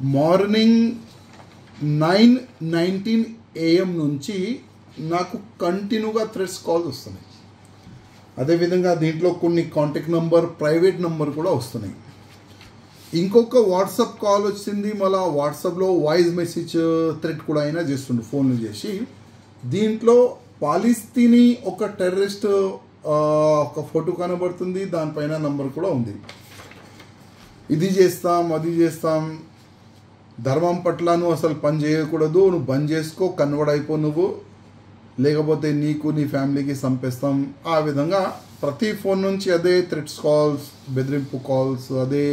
Morning 9:19 AM నుంచి నాకు కంటిన్యూగా థ్రెడ్స్ కాల్స్ వస్తున్నాయి. అదేవిధంగా దీంట్లో కొన్ని కాంటాక్ట్ నెంబర్, ప్రైవేట్ నెంబర్ కూడా వస్తున్నాయి. ఇంకొక వాట్సాప్ కాల్ వచ్చింది, మళ్ళీ వాట్సాప్లో వాయిస్ మెసేజ్ థ్రెడ్ కూడా అయినా చేస్తుండు ఫోన్లు చేసి. దీంట్లో పాలిస్తీనీ ఒక టెర్రరిస్ట్ ఒక ఫోటో కనబడుతుంది, దానిపైన నంబర్ కూడా ఉంది. ఇది చేస్తాం, అది చేస్తాం, ధర్మం పట్ల నువ్వు అసలు పని చేయకూడదు, నువ్వు బంద్ చేసుకో, కన్వర్ట్ అయిపో నువ్వు, లేకపోతే నీకు నీ ఫ్యామిలీకి చంపేస్తాం. ఆ విధంగా ప్రతి ఫోన్ నుంచి అదే థ్రెడ్స్ కాల్స్, బెదిరింపు కాల్స్, అదే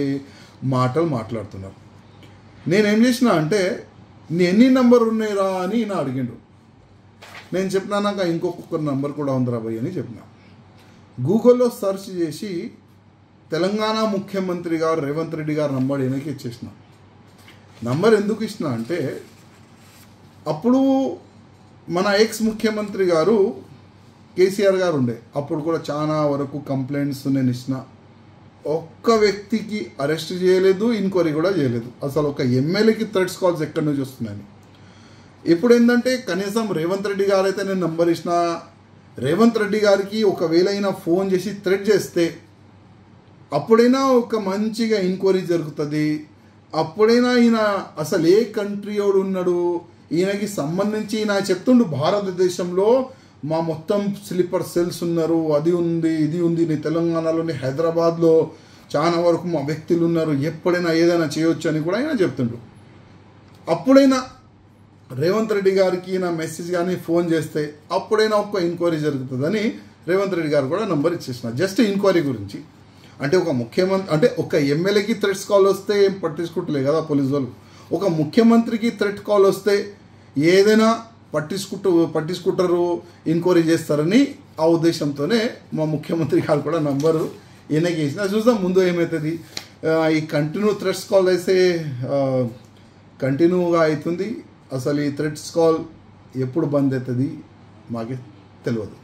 మాటలు మాట్లాడుతున్నారు. నేనేం చేసిన అంటే, నీ ఎన్ని నంబర్ ఉన్నాయిరా అని నా అడిగిండు. నేను చెప్పినా నాకు ఇంకొక నంబర్ కూడా ఉందిరా భయ్ అని చెప్పిన. గూగుల్లో సెర్చ్ చేసి తెలంగాణ ముఖ్యమంత్రి గారు రేవంత్ రెడ్డి గారు నంబర్ ఈయనకి ఇచ్చేసిన. నంబర్ ఎందుకు ఇచ్చిన అంటే, అప్పుడు మన ఎక్స్ ముఖ్యమంత్రి గారు కేసీఆర్ గారు ఉండే, అప్పుడు కూడా చాలా వరకు కంప్లైంట్స్ నేను ఇచ్చిన. ఒక్క వ్యక్తికి అరెస్ట్ చేయలేదు, ఎంక్వైరీ కూడా చేయలేదు. అసలు ఒక ఎమ్మెల్యేకి థ్రెడ్స్ కాల్స్ ఎక్కడి నుంచి వస్తున్నాయని. ఇప్పుడు ఏంటంటే కనీసం రేవంత్ రెడ్డి గారు అయితే నేను నంబర్ ఇచ్చిన, రేవంత్ రెడ్డి గారికి ఒకవేళ అయినా ఫోన్ చేసి థ్రెడ్ చేస్తే అప్పుడైనా ఒక మంచిగా ఎంక్వైరీ జరుగుతుంది. అప్పుడైనా ఈయన అసలు ఏ కంట్రీ వాడు ఉన్నాడు, ఈయనకి సంబంధించి ఈయన చెప్తుండు భారతదేశంలో మా మొత్తం స్లీపర్ సెల్స్ ఉన్నారు, అది ఉంది, ఇది ఉంది, నీ తెలంగాణలోని హైదరాబాద్లో చాలా వరకు మా వ్యక్తులు ఉన్నారు, ఎప్పుడైనా ఏదైనా చేయొచ్చు అని కూడా ఆయన చెప్తుండు. అప్పుడైనా రేవంత్ రెడ్డి గారికి నా మెసేజ్ కానీ ఫోన్ చేస్తే అప్పుడైనా ఒక్క ఎంక్వైరీ జరుగుతుందని రేవంత్ రెడ్డి గారు కూడా నంబర్ ఇచ్చేసిన, జస్ట్ ఎంక్వైరీ గురించి. అంటే ఒక ముఖ్యమంత్రి అంటే ఒక ఎమ్మెల్యేకి థ్రెట్స్ కాల్ వస్తే ఏం పట్టించుకుంటలే కదా పోలీసు వాళ్ళు. ఒక ముఖ్యమంత్రికి థ్రెట్ కాల్ వస్తే ఏదైనా పట్టించుకుంటారు, ఎంక్వైరీ చేస్తారని ఆ ఉద్దేశంతోనే మా ముఖ్యమంత్రి గారు కూడా నంబరు ఈయనకి వేసిన. చూద్దాం ముందు ఏమవుతుంది. ఈ కంటిన్యూ థ్రెట్స్ కాల్ అయితే కంటిన్యూగా అవుతుంది. అసలు ఈ థ్రెట్స్ కాల్ ఎప్పుడు బంద్ అవుతుంది మాకే తెలియదు.